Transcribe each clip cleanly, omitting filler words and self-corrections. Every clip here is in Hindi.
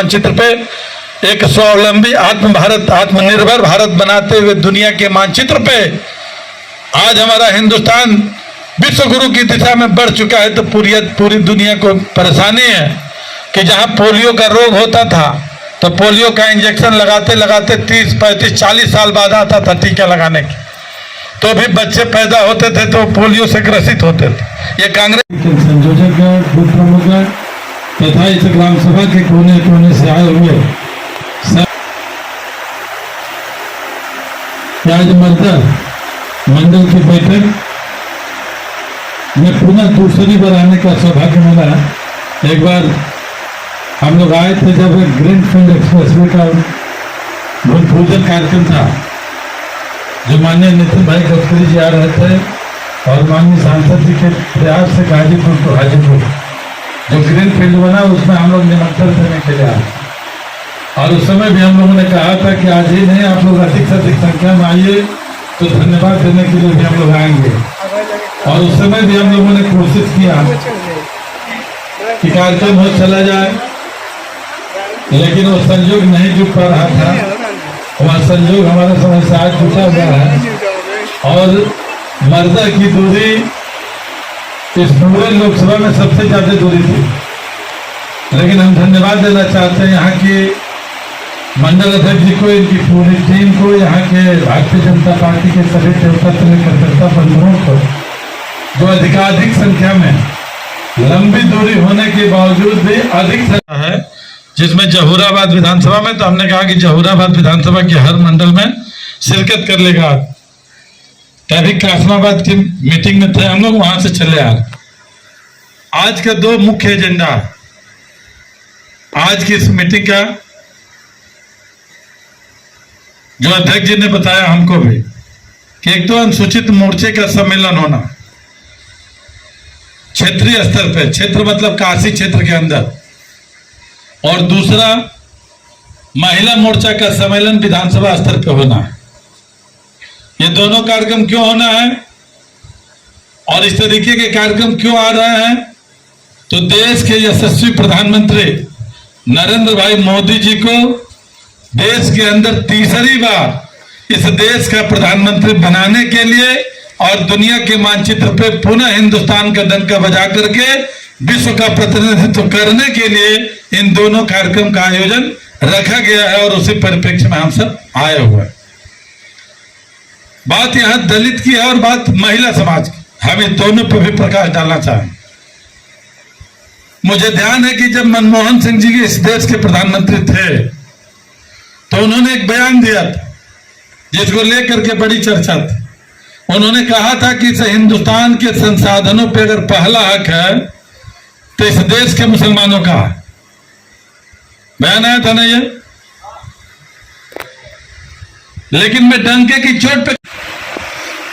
मानचित्र पे एक स्वावलंबी आत्मनिर्भर भारत बनाते हुए दुनिया के मानचित्र पे आज हमारा हिंदुस्तान विश्व गुरु की दिशा में बढ़ चुका है। तो पूरी दुनिया को परेशानी है कि जहां पोलियो का रोग होता था तो पोलियो का इंजेक्शन लगाते लगाते 30, 35, 40 साल बाद आता था टीका लगाने की, तो भी बच्चे पैदा होते थे तो पोलियो से ग्रसित होते थे। ये कांग्रेस के संयोजक है, बूथ प्रमुख है तथा इस ग्राम सभा के कोने कोने से आए हुए आज मर्दा मंडल की बैठक में पुनः दूसरी बार आने का सौभाग्य मिला। एक बार हम लोग आए थे जब ग्रीनफील्ड एक्सप्रेसवे का भूमि पूजन कार्यक्रम था, जो माननीय नितिन भाई गडकरी जी आ रहे थे और माननीय सांसद जी के प्रयास से गाजीपुर तो हाजीपुर जो ग्रीनफील्ड बना उसमें हम लोग निमंत्रण देने के लिए आए। और उस समय भी हम लोगों ने कहा था कि आज ही नहीं, आप लोग अधिक से अधिक संख्या में आइए, तो धन्यवाद देने के लिए भी हम लोग आएंगे। और उस समय भी हम लोगों ने कोशिश किया कि कार्यक्रम हो चला जाए, लेकिन वो संयोग नहीं जुट पा रहा था। वह संयोग हमारे समय से आज जुटा हुआ है और मर्दा की दूरी इस पूरे लोकसभा में सबसे ज्यादा दूरी थी। लेकिन हम धन्यवाद देना चाहते हैं यहाँ के मंडल अध्यक्ष जी को, इनकी पूरी टीम को, यहाँ के भारतीय जनता पार्टी के सभी कार्यकर्ता बंधुओं को, जो अधिकाधिक संख्या में लंबी दूरी होने के बावजूद भी अधिक संख्या है, जिसमें जहूराबाद विधानसभा में, तो हमने कहा कि जहूराबाद विधानसभा के हर मंडल में शिरकत कर लेगा। तभी कासमाबाद की मीटिंग में थे हम लोग, वहां से चले आ रहे। आज का दो मुख्य एजेंडा आज की इस मीटिंग का, जो अध्यक्ष जी ने बताया हमको भी, कि एक तो अनुसूचित मोर्चे का सम्मेलन होना क्षेत्रीय स्तर पे, क्षेत्र मतलब काशी क्षेत्र के अंदर, और दूसरा महिला मोर्चा का सम्मेलन विधानसभा स्तर पे होना है। ये दोनों कार्यक्रम क्यों होना है और इस तरीके के कार्यक्रम क्यों आ रहे हैं, तो देश के यशस्वी प्रधानमंत्री नरेंद्र भाई मोदी जी को देश के अंदर तीसरी बार इस देश का प्रधानमंत्री बनाने के लिए और दुनिया के मानचित्र पे पुनः हिंदुस्तान का डंका बजा करके विश्व का प्रतिनिधित्व करने के लिए इन दोनों कार्यक्रम का आयोजन रखा गया है और उसी परिप्रेक्ष्य में हम सब आए हुए हैं। बात यहां दलित की है और बात महिला समाज की, हम इन दोनों पर भी प्रकाश डालना चाहेंगे। मुझे ध्यान है कि जब मनमोहन सिंह जी इस देश के प्रधानमंत्री थे तो उन्होंने एक बयान दिया था जिसको लेकर के बड़ी चर्चा थी। उन्होंने कहा था कि इस हिंदुस्तान के संसाधनों पे अगर पहला हक है तो इस देश के मुसलमानों का है। बयान आया था ना ये, लेकिन मैं डंके की चोट पे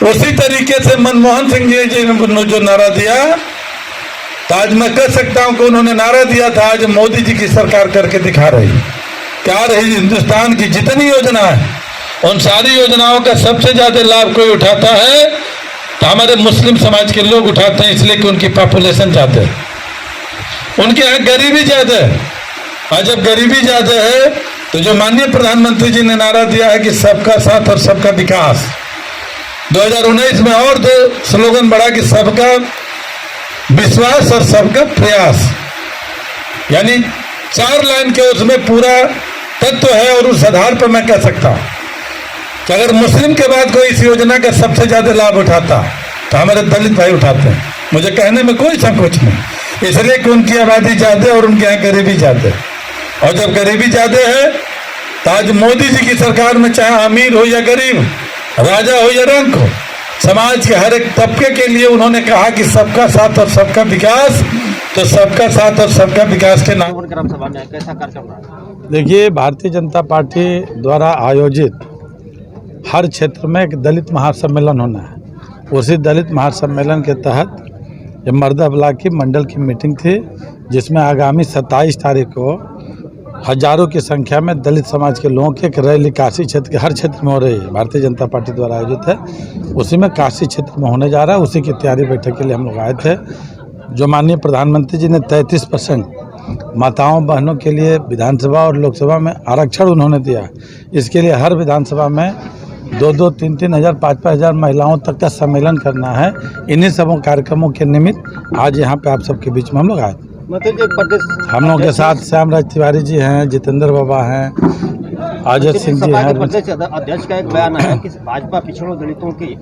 उसी तरीके से मनमोहन सिंह जी ने जो नारा दिया, तो आज मैं कह सकता हूं कि उन्होंने नारा दिया था, आज मोदी जी की सरकार करके दिखा रही है। क्या रही हिंदुस्तान की जितनी योजना है उन सारी योजनाओं का सबसे ज्यादा लाभ कोई उठाता है तो हमारे मुस्लिम समाज के लोग उठाते हैं, इसलिए कि उनकी पॉपुलेशन ज्यादा है, उनके यहाँ गरीबी ज्यादा है। और जब गरीबी ज्यादा है तो जो माननीय प्रधानमंत्री जी ने नारा दिया है कि सबका साथ और सबका विकास, 2019 में और दो स्लोगन बढ़ा कि सबका विश्वास और सबका प्रयास, यानी 4 लाइन के उसमें पूरा तत्व है। और उस आधार पर मैं कह सकता हूं कि अगर मुस्लिम के बाद कोई इस योजना का सबसे ज्यादा लाभ उठाता तो हमारे दलित भाई उठाते हैं। मुझे कहने में कोई संकोच नहीं, इसलिए कि उनकी आबादी ज्यादा और उनके यहाँ गरीबी ज्यादा है। और जब गरीबी ज्यादा है तो आज मोदी जी की सरकार में चाहे अमीर हो या गरीब, राजा हो या रंक हो, समाज के हर एक तबके के लिए उन्होंने कहा कि सबका साथ और सबका विकास। तो सबका साथ और सबका विकास के नाम ग्राम सभा में कैसा कार्यक्रम रहा? देखिए, भारतीय जनता पार्टी द्वारा आयोजित हर क्षेत्र में एक दलित महासम्मेलन होना है। उसी दलित महासम्मेलन के तहत ये मर्दा ब्लॉक की मंडल की मीटिंग थी, जिसमें आगामी 27 तारीख को हजारों की संख्या में दलित समाज के लोगों की एक रैली काशी क्षेत्र के हर क्षेत्र में हो रही है, भारतीय जनता पार्टी द्वारा आयोजित है। उसी में काशी क्षेत्र में होने जा रहा है। उसी की तैयारी बैठक के लिए हम लोग आए थे। जो माननीय प्रधानमंत्री जी ने 33% माताओं बहनों के लिए विधानसभा और लोकसभा में आरक्षण उन्होंने दिया। इसके लिए हर विधानसभा में 2-2, 3-3 हज़ार, 5-5 हज़ार महिलाओं तक का सम्मेलन करना है। इन्हीं सब कार्यक्रमों के निमित्त आज यहाँ पे आप सबके बीच में हम लोग आए। हम लोगों के साथ श्यामराज तिवारी जी हैं, जितेंद्र बाबा हैं, अजय सिंह जी हैं। अध्यक्ष का एक बयान आया कि भाजपा पिछड़ों दलितों की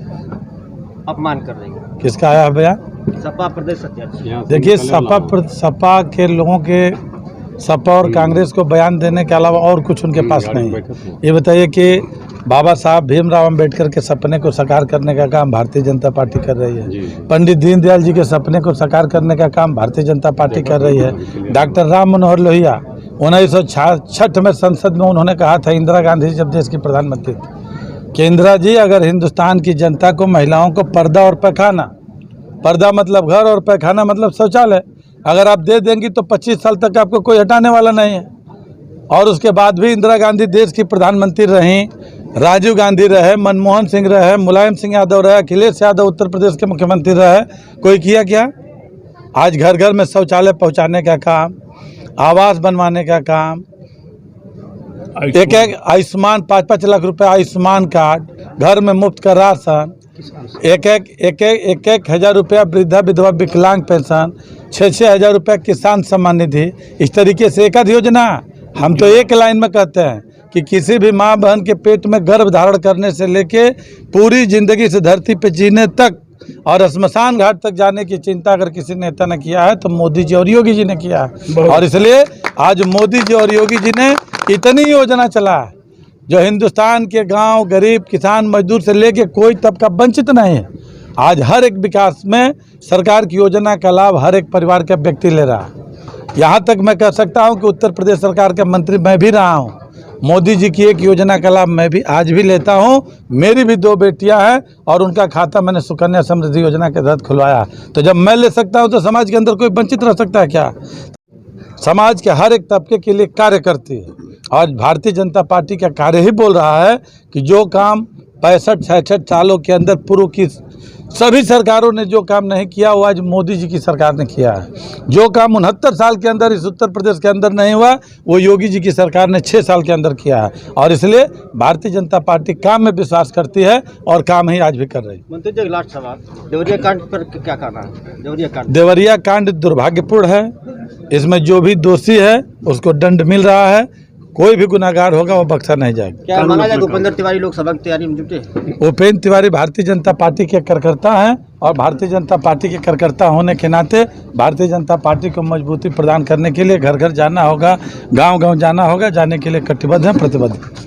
अपमान कर रही है। किसका आया बयान? सपा प्रदेश अध्यक्ष। देखिए, सपा के लोगों के सपा और कांग्रेस को बयान देने के अलावा और कुछ उनके पास नहीं है। ये बताइए कि बाबा साहब भीमराव अंबेडकर के सपने को साकार करने का काम भारतीय जनता पार्टी कर रही है। पंडित दीनदयाल जी के सपने को साकार करने का काम भारतीय जनता पार्टी कर रही है। डॉक्टर राम मनोहर लोहिया 1966 में संसद में उन्होंने कहा था, इंदिरा गांधी जब देश की प्रधानमंत्री थी, कि इंदिरा जी, अगर हिंदुस्तान की जनता को, महिलाओं को पर्दा और पैखाना, पर्दा मतलब घर और पैखाना मतलब शौचालय, अगर आप दे देंगी तो 25 साल तक आपको कोई हटाने वाला नहीं है। और उसके बाद भी इंदिरा गांधी देश की प्रधानमंत्री रहीं, राजीव गांधी रहे, मनमोहन सिंह रहे, मुलायम सिंह यादव रहे, अखिलेश यादव उत्तर प्रदेश के मुख्यमंत्री रहे, कोई किया क्या? आज घर घर में शौचालय पहुंचाने का काम, आवास बनवाने का काम, एक आयुष्मान 5-5 लाख रुपए आयुष्मान कार्ड, घर में मुफ्त का राशन, एक हज़ार रुपया वृद्धा विधवा विकलांग पेंशन, 6-6 हज़ार रुपया किसान सम्मान निधि। इस तरीके से एक आध योजना। हम तो एक लाइन में कहते हैं कि किसी भी माँ बहन के पेट में गर्भ धारण करने से लेके पूरी जिंदगी से धरती पे जीने तक और श्मशान घाट तक जाने की चिंता अगर किसी नेता ने किया है तो मोदी जी और योगी जी ने किया है। और इसलिए आज मोदी जी और योगी जी ने इतनी योजना चला है जो हिंदुस्तान के गांव, गरीब, किसान, मजदूर से लेके कोई तबका वंचित नहीं है। आज हर एक विकास में सरकार की योजना का लाभ हर एक परिवार का व्यक्ति ले रहा है। यहाँ तक मैं कह सकता हूँ कि उत्तर प्रदेश सरकार का मंत्री मैं भी रहा हूँ। मोदी जी की एक योजना का लाभ मैं भी आज भी लेता हूँ। मेरी भी 2 बेटियां हैं और उनका खाता मैंने सुकन्या समृद्धि योजना के तहत खुलवाया। तो जब मैं ले सकता हूँ तो समाज के अंदर कोई वंचित रह सकता है क्या? समाज के हर एक तबके के लिए कार्य करती है। आज भारतीय जनता पार्टी का कार्य ही बोल रहा है कि जो काम 65-66 सालों के अंदर पूर्व की सभी सरकारों ने जो काम नहीं किया वो आज मोदी जी की सरकार ने किया है। जो काम 69 साल के अंदर इस उत्तर प्रदेश के अंदर नहीं हुआ वो योगी जी की सरकार ने 6 साल के अंदर किया है। और इसलिए भारतीय जनता पार्टी काम में विश्वास करती है और काम ही आज भी कर रही है। मंत्री जी, लास्ट सवाल, देवरिया कांड पर क्या कहना है? देवरिया कांड दुर्भाग्यपूर्ण है। इसमें जो भी दोषी है उसको दंड मिल रहा है। कोई भी गुनाहगार होगा वो बख्शा नहीं जाएगा। क्या माना जाए उपेंद्र तिवारी लोकसभा की तैयारी में जुटे? उपेंद्र तिवारी भारतीय जनता पार्टी के कार्यकर्ता हैं और भारतीय जनता पार्टी के कार्यकर्ता होने के नाते भारतीय जनता पार्टी को मजबूती प्रदान करने के लिए घर घर जाना होगा, गांव-गांव जाना होगा। जाने के लिए कटिबद्ध हैं, प्रतिबद्ध हैं।